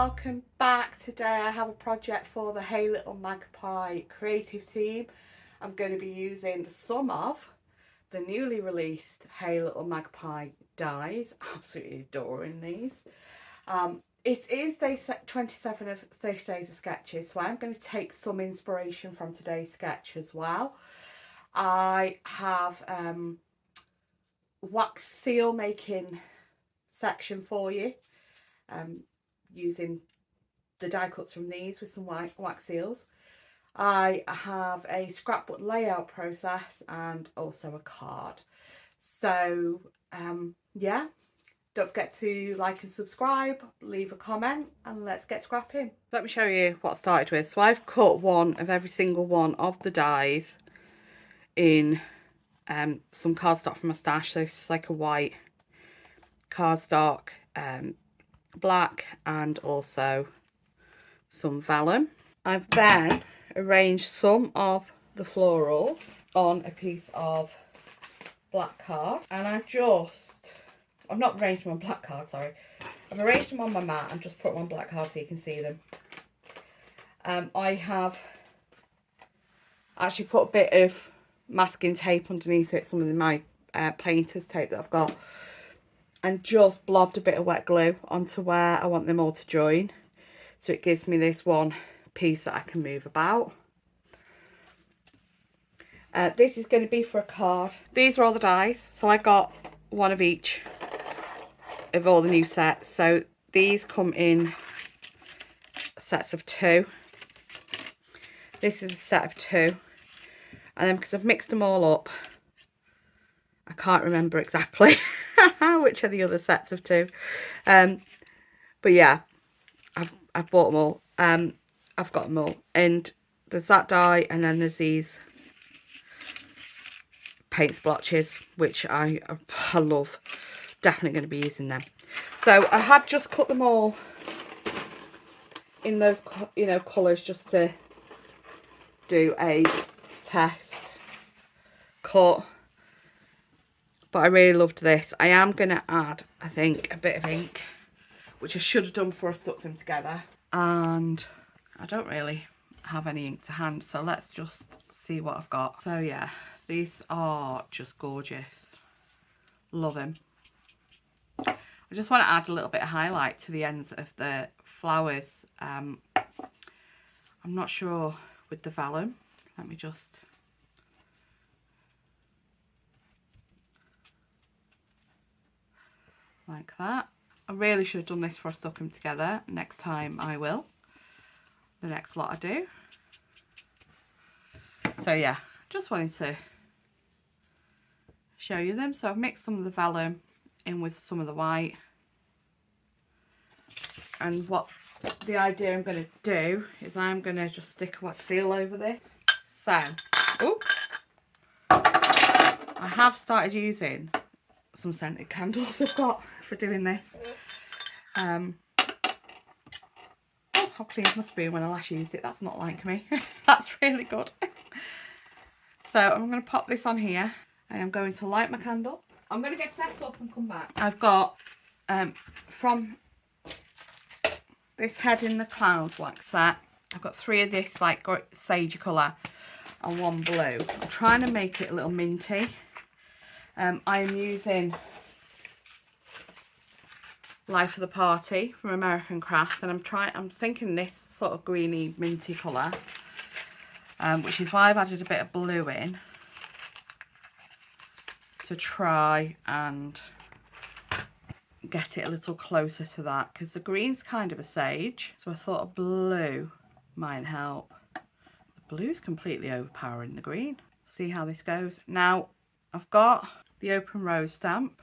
welcome back. Today I have a project for the Hey Little Magpie creative team. I'm going to be using some of the newly released Hey Little Magpie dies. Absolutely adoring these. It is day 27 of 30 days of sketches, so I'm going to take some inspiration from today's sketch as well. I have wax seal making section for you, using the die cuts from these with some wax seals. I have a scrapbook layout process and also a card. So yeah, don't forget to like and subscribe, leave a comment, and let's get scrapping. Let me show you what I started with. So I've cut one of every single one of the dies in some cardstock from my stash. So this is like a white cardstock, black, and also some vellum. I've then arranged some of the florals on a piece of black card, and I've not arranged them on black card, sorry. I've arranged them on my mat and just put them on black card so you can see them. I have actually put a bit of masking tape underneath it, some of my painter's tape that I've got, and just blobbed a bit of wet glue onto where I want them all to join. So it gives me this one piece that I can move about. This is going to be for a card. These are all the dies. So I got one of each of all the new sets. So these come in sets of 2. This is a set of 2. And then because I've mixed them all up, I can't remember exactly which are the other sets of 2. But yeah, I've bought them all. I've got them all. And there's that die, and then there's these paint splotches, which I love. Definitely going to be using them. So I had just cut them all in those, colours, just to do a test cut. But I really loved this. I am going to add, I think, a bit of ink, which I should have done before I stuck them together. And I don't really have any ink to hand, so let's just see what I've got. So yeah, these are just gorgeous. Love them. I just want to add a little bit of highlight to the ends of the flowers. I'm not sure with the vellum. Let me just... like that. I really should have done this before I stuck them together. Next time I will. The next lot I do. So yeah, just wanted to show you them. So I've mixed some of the vellum in with some of the white. And what the idea I'm going to do is I'm going to just stick a wax seal over this. So, ooh, I have started using some scented candles I've got for doing this. Oh, how clean it must be when I last used it. That's not like me. That's really good. So I'm going to pop this on here. I am going to light my candle. I'm going to get set up and come back. I've got from this Head in the Clouds wax set, I've got 3 of this like sagey colour and 1 blue. I'm trying to make it a little minty. I'm using Life of the Party from American Crafts, and I'm thinking this sort of greeny minty colour, which is why I've added a bit of blue in to try and get it a little closer to that, because the green's kind of a sage, so I thought a blue might help. The blue's completely overpowering the green. See how this goes. Now I've got the Open Rose stamp.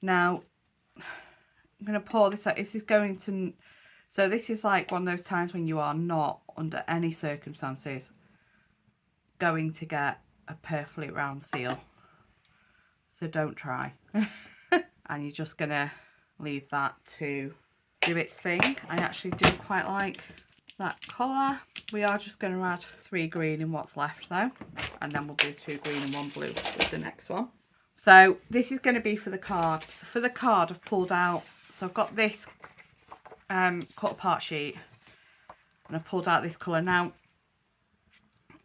Now I'm going to pour this out. This is going to, so this is like one of those times when you are not under any circumstances going to get a perfectly round seal. So don't try. And you're just going to leave that to do its thing. I actually do quite like that colour. We are just going to add 3 green in what's left though, and then we'll do 2 green and 1 blue with the next one. So this is going to be for the card. So for the card I've pulled out, so I've got this cut apart sheet and I've pulled out this colour. Now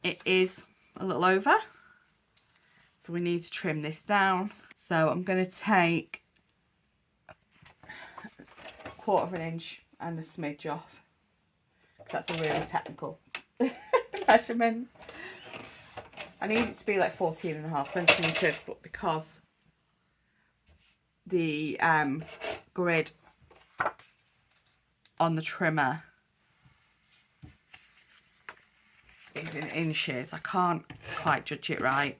it is a little over, so we need to trim this down. So I'm going to take 1/4 inch and a smidge off. That's a really technical measurement. I need it to be like 14.5 centimetres, but because the grid on the trimmer is in inches, I can't quite judge it right.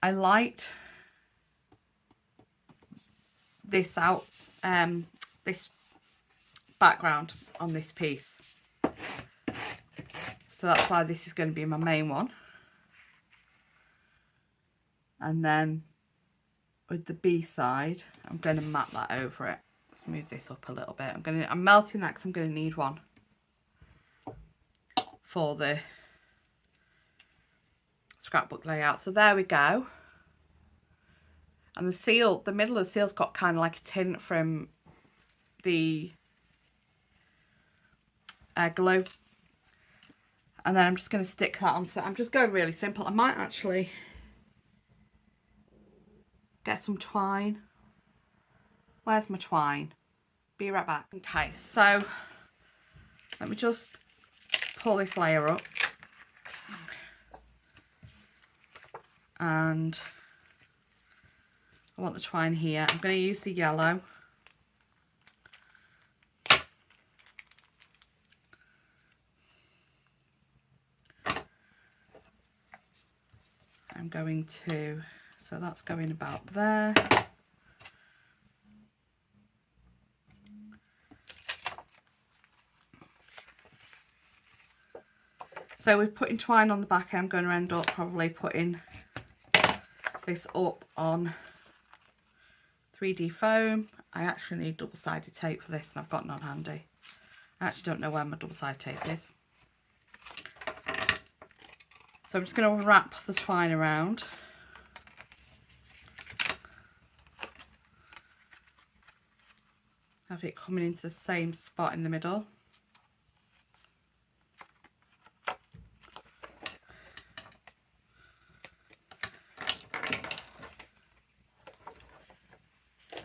I light this out, this background on this piece, so that's why this is going to be my main one. And then with the B side, I'm going to map that over it. Let's move this up a little bit. I'm melting that because I'm going to need one for the scrapbook layout. So there we go. And the seal, the middle of the seal's got kind of like a tint from the glue. And then I'm just going to stick that on. So I'm just going really simple. I might actually get some twine. Where's my twine? Be right back. Okay, so let me just pull this layer up. And I want the twine here. I'm going to use the yellow. I'm going to, so that's going about there. So we're putting twine on the back. I'm going to end up probably putting this up on 3D foam. I actually need double-sided tape for this and I've got none handy. I actually don't know where my double-sided tape is. So I'm just going to wrap the twine around. Have it coming into the same spot in the middle.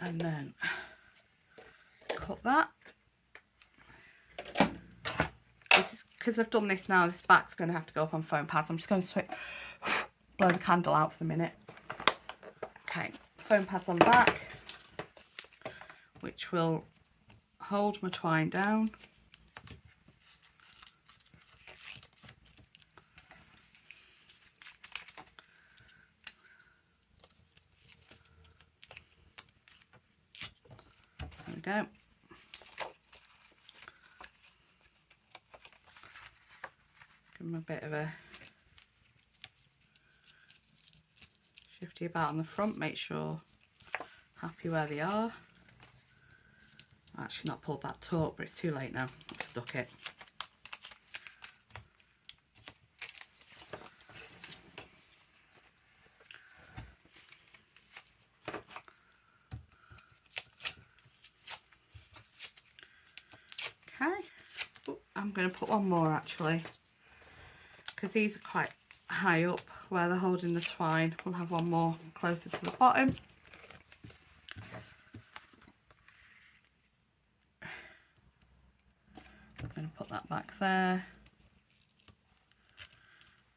And then cut that. This is because I've done this now, this back's going to have to go up on foam pads. I'm just going to blow the candle out for the minute. Okay, foam pads on the back, which will hold my twine down. There we go. Give them a bit of a shifty about on the front, make sure happy where they are. I've actually not pulled that taut, but it's too late now. I've stuck it. Okay. Ooh, I'm going to put one more actually, because these are quite high up where they're holding the twine. We'll have one more closer to the bottom. I'm going to put that back there.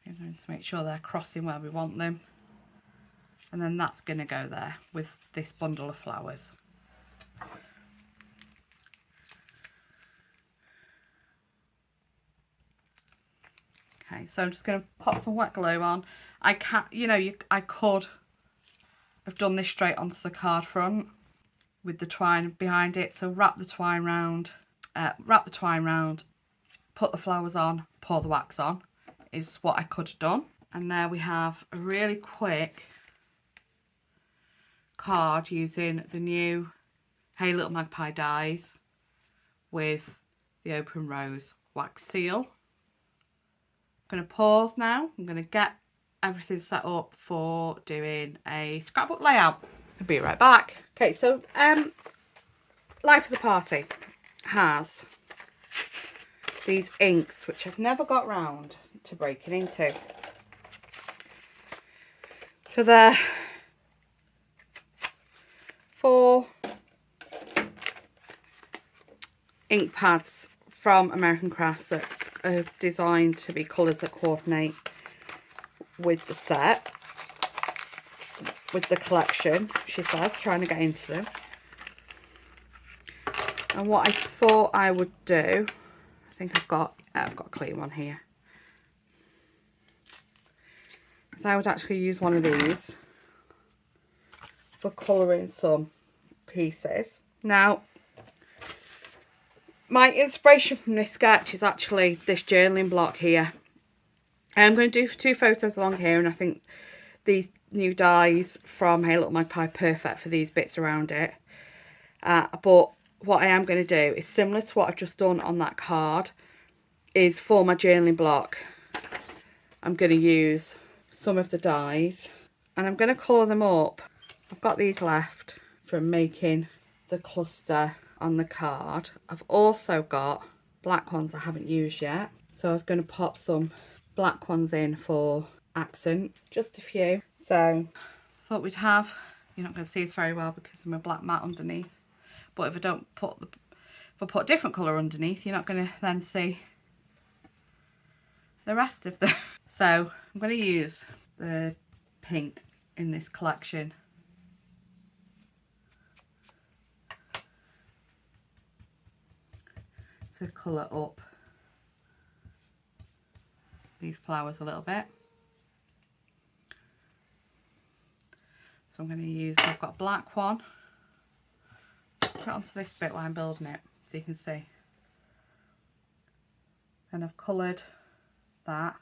I'm going to make sure they're crossing where we want them. And then that's going to go there with this bundle of flowers. Okay, so I'm just going to pop some wet glue on. I can't, I could have done this straight onto the card front with the twine behind it. So wrap the twine round, put the flowers on, pour the wax on, is what I could have done. And there we have a really quick card using the new Hey Little Magpie dies with the Open Rose wax seal. going to pause now. I'm going to get everything set up for doing a scrapbook layout. I'll be right back. Okay, so Life of the Party has these inks, which I've never got round to breaking into. So they're 4 ink pads from American Crafts that are designed to be colours that coordinate with the set, with the collection, she says, trying to get into them. And what I thought I would do, I think I've got a clean one here. So I would actually use one of these for colouring some pieces. Now, my inspiration from this sketch is actually this journaling block here. I'm going to do 2 photos along here, and I think these new dies from Hey Look Magpie are perfect for these bits around it. But what I am going to do is similar to what I've just done on that card, is for my journaling block, I'm going to use some of the dies and I'm going to colour them up. I've got these left from making the cluster on the card. I've also got black ones I haven't used yet, so I was going to pop some black ones in for accent, just a few. So thought we'd have, you're not going to see this very well because I'm a black mat underneath, but if I don't put if I put a different colour underneath, you're not going to then see the rest of them. So I'm going to use the pink in this collection to colour up these flowers a little bit. So I'm going to use, I've got a black one, put it onto this bit while I'm building it so you can see. Then I've coloured that.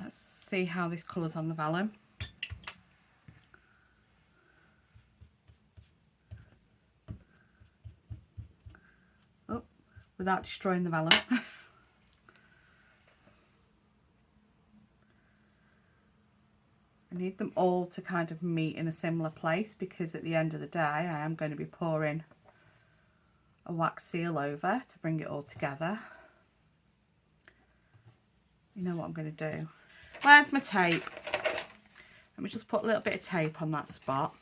Let's see how this colours on the vellum. Oh, without destroying the vellum. I need them all to kind of meet in a similar place, because at the end of the day I am going to be pouring a wax seal over to bring it all together. You know what I'm going to do. Where's my tape? Let me just put a little bit of tape on that spot.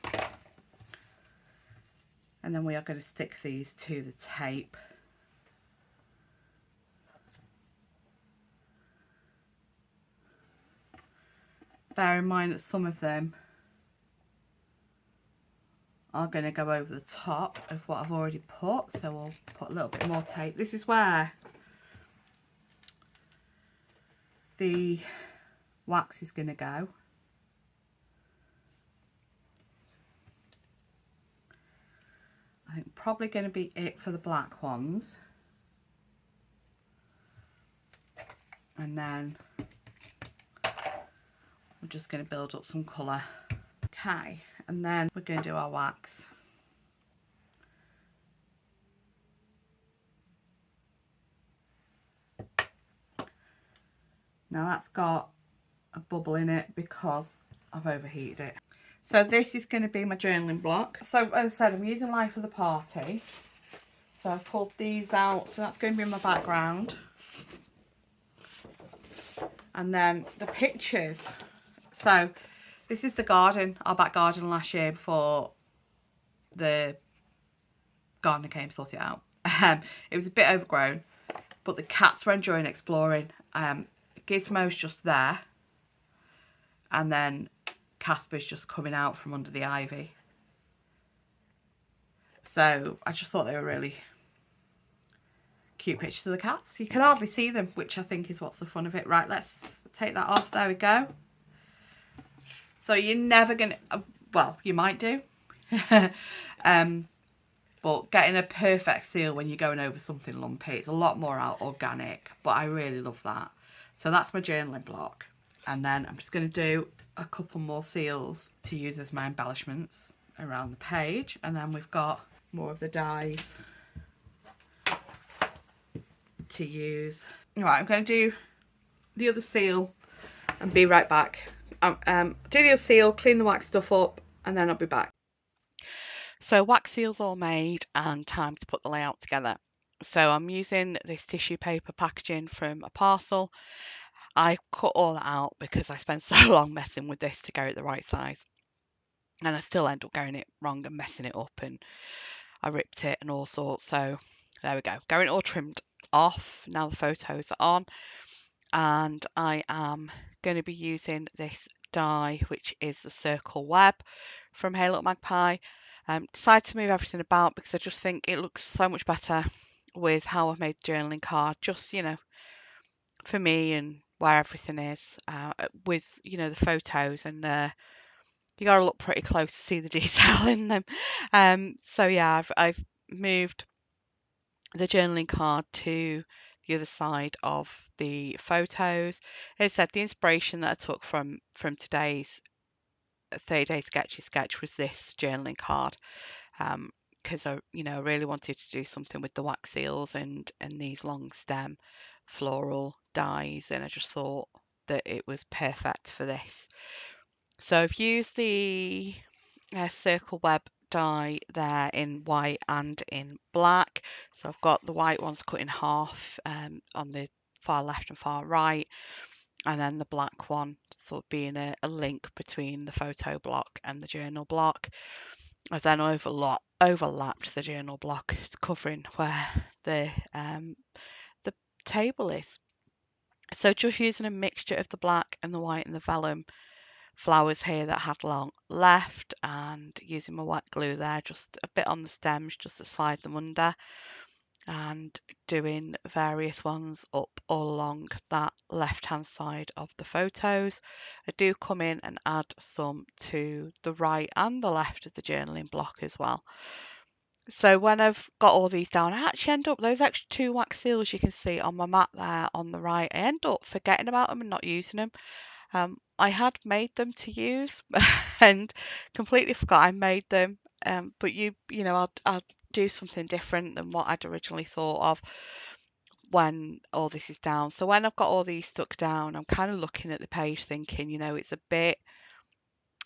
And then we are going to stick these to the tape. Bear in mind that some of them are going to go over the top of what I've already put, so we'll put a little bit more tape. This is where the wax is going to go. I think probably going to be it for the black ones. And then we're just going to build up some colour. Okay, and then we're going to do our wax. Now that's got a bubble in it because I've overheated it. So this is going to be my journaling block. So as I said, I'm using Life of the Party. So I've pulled these out. So that's going to be my background. And then the pictures. So this is the garden, our back garden last year before the gardener came to sort it out. It was a bit overgrown, but the cats were enjoying exploring. Gizmo's just there. And then Casper's just coming out from under the ivy. So I just thought they were really cute pictures of the cats. You can hardly see them, which I think is what's the fun of it. Right, let's take that off. There we go. So you're never going to, well, you might do. But getting a perfect seal when you're going over something lumpy, it's a lot more organic, but I really love that. So that's my journaling block. And then I'm just going to do a couple more seals to use as my embellishments around the page. And then we've got more of the dies to use. Right, I'm going to do the other seal and be right back. Do the other seal, clean the wax stuff up, and then I'll be back. So wax seal's all made and time to put the layout together. So I'm using this tissue paper packaging from a parcel. I cut all that out because I spent so long messing with this to get it the right size. And I still end up getting it wrong and messing it up, and I ripped it and all sorts. So there we go. Getting it all trimmed off. Now the photos are on. And I am going to be using this die, which is the circle web from Hey Look Magpie. Decided to move everything about because I just think it looks so much better with how I've made the journaling card, just, for me and where everything is, with, the photos, and you got to look pretty close to see the detail in them. So yeah, I've moved the journaling card to the other side of the photos. As I said, the inspiration that I took from today's 30-day sketch was this journaling card, because I really wanted to do something with the wax seals and these long stem floral dies, and I just thought that it was perfect for this. So I've used the circle web die there in white and in black. So I've got the white ones cut in half on the far left and far right, and then the black one sort of being a link between the photo block and the journal block. I've then overlapped the journal block, covering where the table is. So just using a mixture of the black and the white and the vellum flowers here that had long left, and using my wet glue there, just a bit on the stems just to slide them under, and doing various ones up all along that left hand side of the photos. I do come in and add some to the right and the left of the journaling block as well. So when I've got all these down, I actually end up, those extra 2 wax seals you can see on my mat there on the right, I end up forgetting about them and not using them. I had made them to use and completely forgot I made them. But I'll do something different than what I'd originally thought of when all this is down. So when I've got all these stuck down, I'm kind of looking at the page thinking, it's a bit,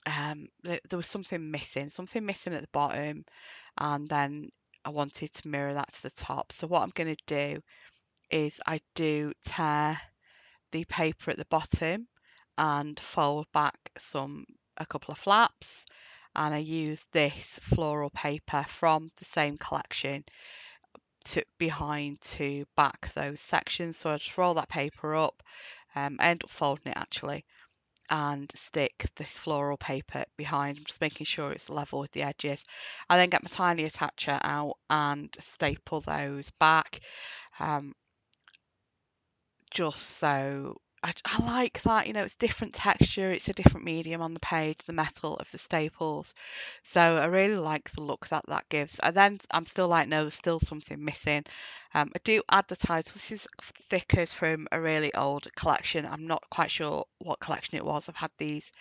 there was something missing at the bottom, and then I wanted to mirror that to the top. So what I'm going to do is I do tear the paper at the bottom and fold back a couple of flaps, and I use this floral paper from the same collection to back those sections. So I just roll that paper up, I end up folding it actually, and stick this floral paper behind. I'm just making sure it's level with the edges. I then get my tiny attacher out and staple those back, just so I like that, it's different texture, it's a different medium on the page, the metal of the staples. So I really like the look that gives. I'm still like, no, there's still something missing. I do add the title. This is stickers from a really old collection. I'm not quite sure what collection it was. I've had these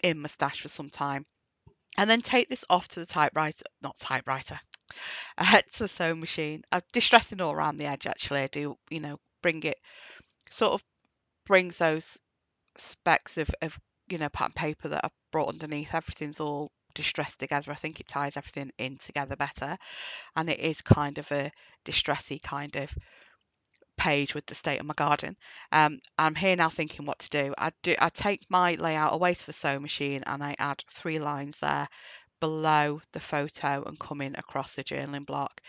in my stash for some time. And then take this off to the to the sewing machine. I'm distressing all around the edge actually. I do, bring it, sort of brings those specks of pattern paper that I've brought underneath. Everything's all distressed together. I think it ties everything in together better, and it is kind of a distressy kind of page with the state of my garden. I'm here now thinking what to do. I take my layout away to the sewing machine and I add 3 lines there below the photo and come in across the journaling block.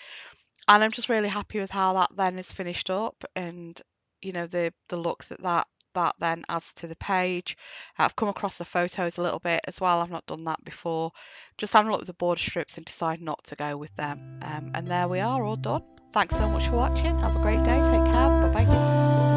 And I'm just really happy with how that then is finished up, and the look that then adds to the page. I've come across the photos a little bit as well. I've not done that before. Just having a look at the border strips and decide not to go with them. And there we are, all done. Thanks so much for watching. Have a great day. Take care. Bye bye.